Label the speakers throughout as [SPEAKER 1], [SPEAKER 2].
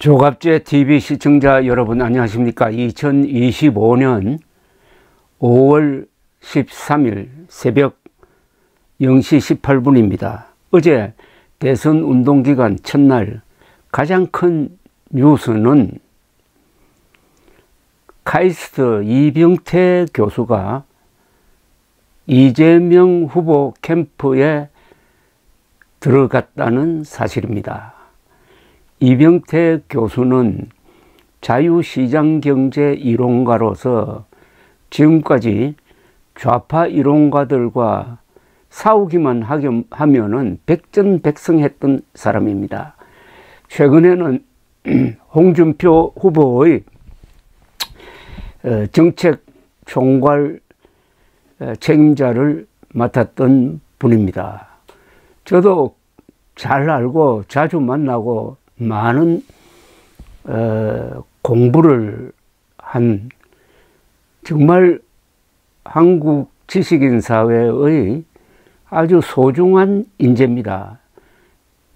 [SPEAKER 1] 조갑제 TV 시청자 여러분 안녕하십니까. 2025년 5월 13일 새벽 0시 18분입니다. 어제 대선 운동기간 첫날 가장 큰 뉴스는 카이스트 이병태 교수가 이재명 후보 캠프에 들어갔다는 사실입니다. 이병태 교수는 자유시장경제 이론가로서 지금까지 좌파 이론가들과 싸우기만 하면은 백전백승했던 사람입니다. 최근에는 홍준표 후보의 정책 총괄 책임자를 맡았던 분입니다. 저도 잘 알고 자주 만나고 많은 공부를 한 정말 한국 지식인 사회의 아주 소중한 인재입니다.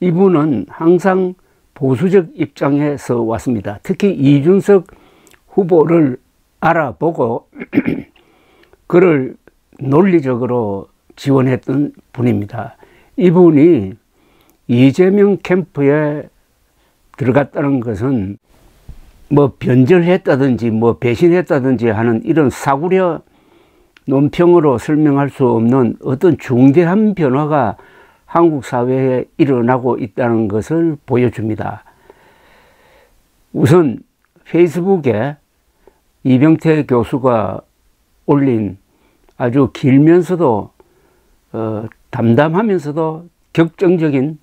[SPEAKER 1] 이분은 항상 보수적 입장에 서 왔습니다. 특히 이준석 후보를 알아보고 그를 논리적으로 지원했던 분입니다. 이분이 이재명 캠프에 들어갔다는 것은 뭐 변절했다든지 뭐 배신했다든지 하는 이런 사구려 논평으로 설명할 수 없는 어떤 중대한 변화가 한국 사회에 일어나고 있다는 것을 보여줍니다. 우선 페이스북에 이병태 교수가 올린 아주 길면서도 담담하면서도 격정적인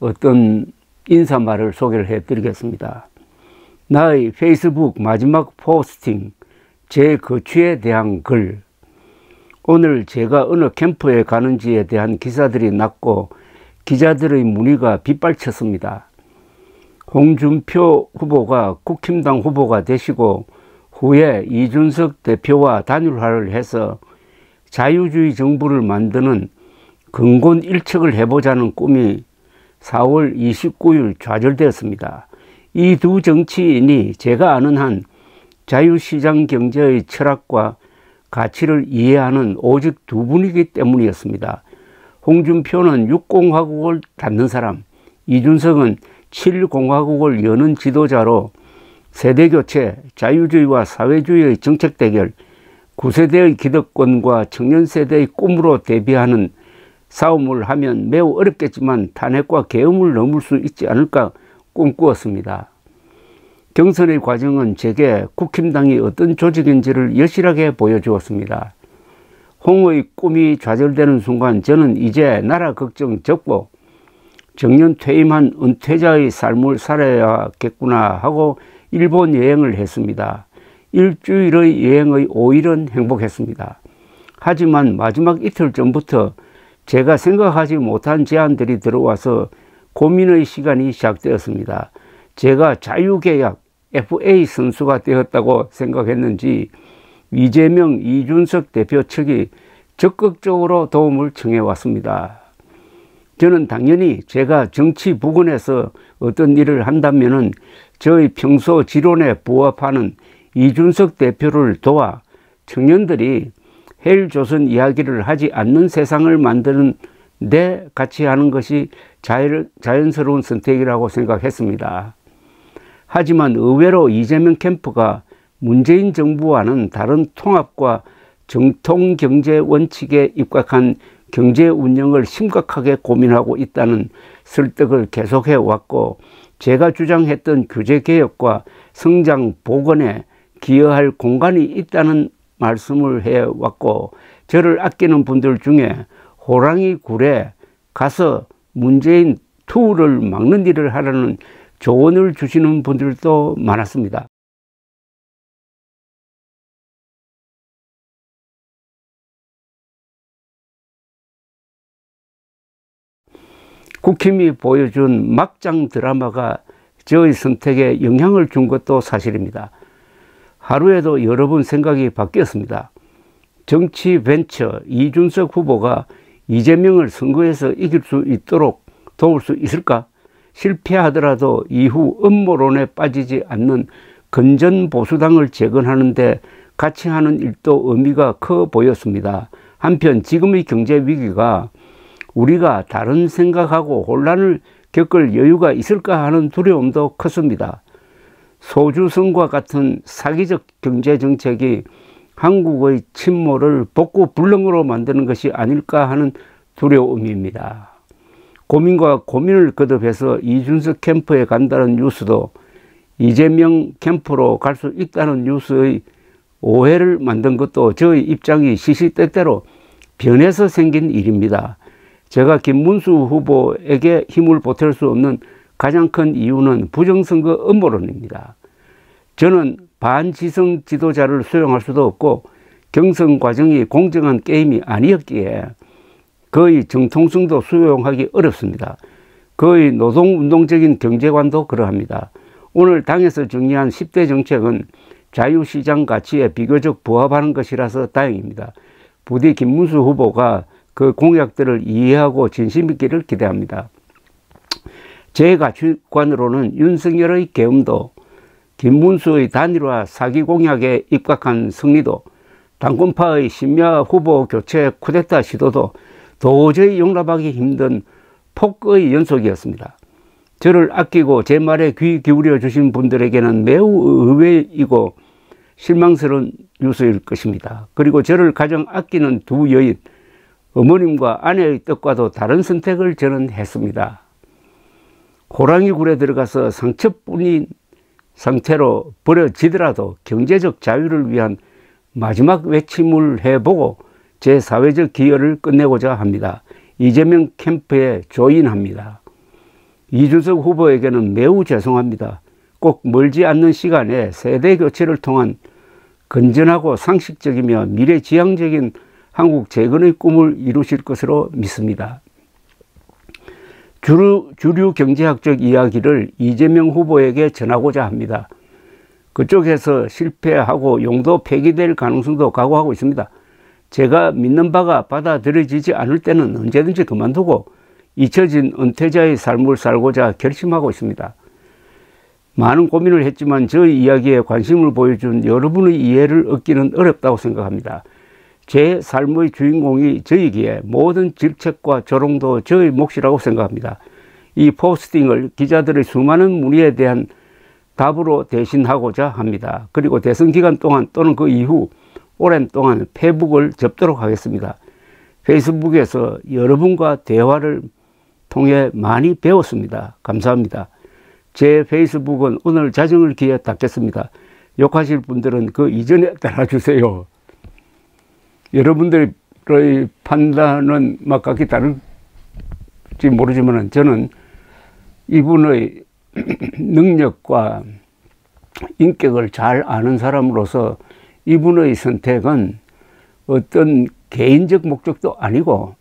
[SPEAKER 1] 어떤 인사말을 소개를 해드리겠습니다. 나의 페이스북 마지막 포스팅 제 거취에 대한 글. 오늘 제가 어느 캠프에 가는지에 대한 기사들이 났고 기자들의 문의가 빗발쳤습니다. 홍준표 후보가 국힘당 후보가 되시고 후에 이준석 대표와 단일화를 해서 자유주의 정부를 만드는 근본 일척을 해보자는 꿈이 4월 29일 좌절되었습니다. 이 두 정치인이 제가 아는 한 자유시장 경제의 철학과 가치를 이해하는 오직 두 분이기 때문이었습니다. 홍준표는 6공화국을 닫는 사람, 이준석은 7공화국을 여는 지도자로 세대교체, 자유주의와 사회주의의 정책 대결, 9세대의 기득권과 청년세대의 꿈으로 대비하는 싸움을 하면 매우 어렵겠지만 탄핵과 계엄을 넘을 수 있지 않을까 꿈꾸었습니다. 경선의 과정은 제게 국힘당이 어떤 조직인지를 여실하게 보여주었습니다. 홍의 꿈이 좌절되는 순간 저는 이제 나라 걱정 접고 정년 퇴임한 은퇴자의 삶을 살아야겠구나 하고 일본 여행을 했습니다. 일주일의 여행의 5일은 행복했습니다. 하지만 마지막 이틀 전부터 제가 생각하지 못한 제안들이 들어와서 고민의 시간이 시작되었습니다. 제가 자유계약 FA 선수가 되었다고 생각했는지 이재명, 이준석 대표 측이 적극적으로 도움을 청해왔습니다. 저는 당연히 제가 정치 부근에서 어떤 일을 한다면은 저의 평소 지론에 부합하는 이준석 대표를 도와 청년들이 헬조선 이야기를 하지 않는 세상을 만드는 데 같이 하는 것이 자연스러운 선택이라고 생각했습니다. 하지만 의외로 이재명 캠프가 문재인 정부와는 다른 통합과 정통 경제 원칙에 입각한 경제 운영을 심각하게 고민하고 있다는 설득을 계속해 왔고 제가 주장했던 규제 개혁과 성장 복원에 기여할 공간이 있다는 말씀을 해왔고 저를 아끼는 분들 중에 호랑이 굴에 가서 문재인 투를 막는 일을 하라는 조언을 주시는 분들도 많았습니다. 국힘이 보여준 막장 드라마가 저의 선택에 영향을 준 것도 사실입니다. 하루에도 여러 번 생각이 바뀌었습니다. 정치 벤처 이준석 후보가 이재명을 선거에서 이길 수 있도록 도울 수 있을까? 실패하더라도 이후 음모론에 빠지지 않는 건전보수당을 재건하는 데 같이 하는 일도 의미가 커 보였습니다. 한편 지금의 경제 위기가 우리가 다른 생각하고 혼란을 겪을 여유가 있을까 하는 두려움도 컸습니다. 소주성과 같은 사기적 경제정책이 한국의 침몰을 복구 불능으로 만드는 것이 아닐까 하는 두려움입니다. 고민과 고민을 거듭해서 이준석 캠프에 간다는 뉴스도 이재명 캠프로 갈 수 있다는 뉴스의 오해를 만든 것도 저의 입장이 시시때때로 변해서 생긴 일입니다. 제가 김문수 후보에게 힘을 보탤 수 없는 가장 큰 이유는 부정선거 음모론입니다. 저는 반지성 지도자를 수용할 수도 없고 경선 과정이 공정한 게임이 아니었기에 거의 정통성도 수용하기 어렵습니다. 거의 노동운동적인 경제관도 그러합니다. 오늘 당에서 정리한 10대 정책은 자유시장 가치에 비교적 부합하는 것이라서 다행입니다. 부디 김문수 후보가 그 공약들을 이해하고 진심있기를 기대합니다. 제 가치관으로는 윤석열의 계엄도, 김문수의 단일화 사기 공약에 입각한 승리도, 당권파의 신미아 후보 교체 쿠데타 시도도 도저히 용납하기 힘든 폭의 연속이었습니다. 저를 아끼고 제 말에 귀 기울여 주신 분들에게는 매우 의외이고 실망스러운 뉴스일 것입니다. 그리고 저를 가장 아끼는 두 여인, 어머님과 아내의 뜻과도 다른 선택을 저는 했습니다. 호랑이 굴에 들어가서 상처뿐인 상태로 버려지더라도 경제적 자유를 위한 마지막 외침을 해보고 제 사회적 기여를 끝내고자 합니다. 이재명 캠프에 조인합니다. 이준석 후보에게는 매우 죄송합니다. 꼭 멀지 않는 시간에 세대 교체를 통한 건전하고 상식적이며 미래지향적인 한국 재건의 꿈을 이루실 것으로 믿습니다. 주류 경제학적 이야기를 이재명 후보에게 전하고자 합니다. 그쪽에서 실패하고 용도 폐기될 가능성도 각오하고 있습니다. 제가 믿는 바가 받아들여지지 않을 때는 언제든지 그만두고 잊혀진 은퇴자의 삶을 살고자 결심하고 있습니다. 많은 고민을 했지만 저의 이야기에 관심을 보여준 여러분의 이해를 얻기는 어렵다고 생각합니다. 제 삶의 주인공이 저이기에 모든 질책과 조롱도 저의 몫이라고 생각합니다. 이 포스팅을 기자들의 수많은 문의에 대한 답으로 대신하고자 합니다. 그리고 대선 기간 동안 또는 그 이후 오랜 동안 페북을 접도록 하겠습니다. 페이스북에서 여러분과 대화를 통해 많이 배웠습니다. 감사합니다. 제 페이스북은 오늘 자정을 기해 닫겠습니다. 욕하실 분들은 그 이전에 달아주세요. 여러분들의 판단은 막 각기 다를지 모르지만 저는 이분의 능력과 인격을 잘 아는 사람으로서 이분의 선택은 어떤 개인적 목적도 아니고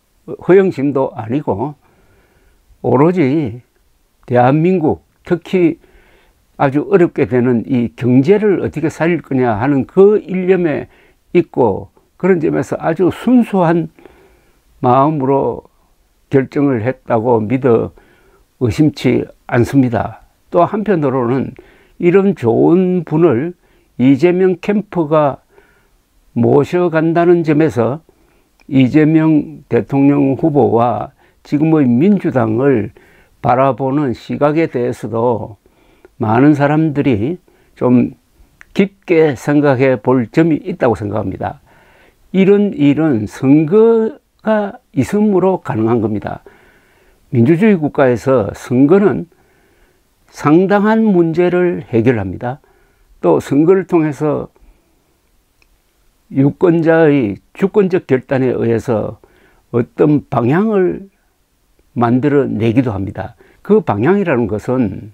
[SPEAKER 1] 허영심도 아니고 오로지 대한민국 특히 아주 어렵게 되는 이 경제를 어떻게 살릴 거냐 하는 그 일념에 있고 그런 점에서 아주 순수한 마음으로 결정을 했다고 믿어 의심치 않습니다. 또 한편으로는 이런 좋은 분을 이재명 캠프가 모셔간다는 점에서 이재명 대통령 후보와 지금의 민주당을 바라보는 시각에 대해서도 많은 사람들이 좀 깊게 생각해 볼 점이 있다고 생각합니다. 이런 일은 선거가 있음으로 가능한 겁니다. 민주주의 국가에서 선거는 상당한 문제를 해결합니다. 또 선거를 통해서 유권자의 주권적 결단에 의해서 어떤 방향을 만들어내기도 합니다. 그 방향이라는 것은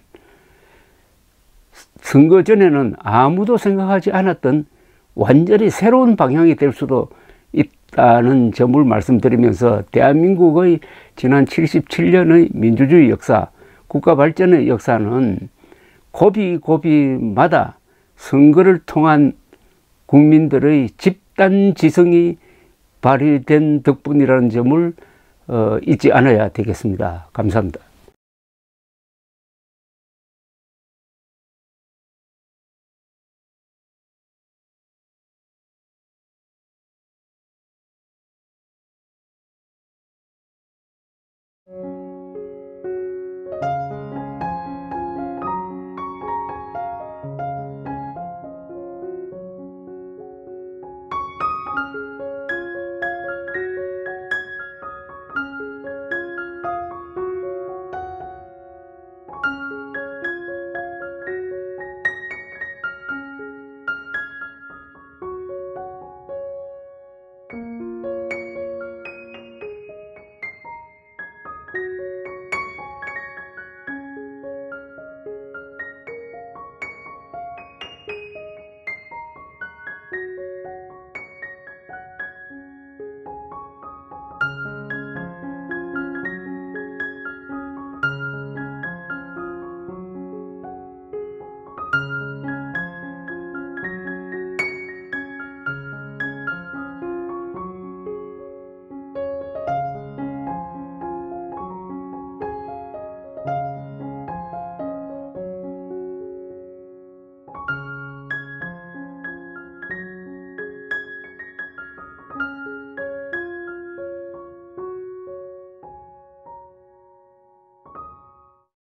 [SPEAKER 1] 선거 전에는 아무도 생각하지 않았던 완전히 새로운 방향이 될 수도 있다는 점을 말씀드리면서 대한민국의 지난 77년의 민주주의 역사, 국가 발전의 역사는 고비고비마다 선거를 통한 국민들의 집단 지성이 발휘된 덕분이라는 점을 잊지 않아야 되겠습니다. 감사합니다.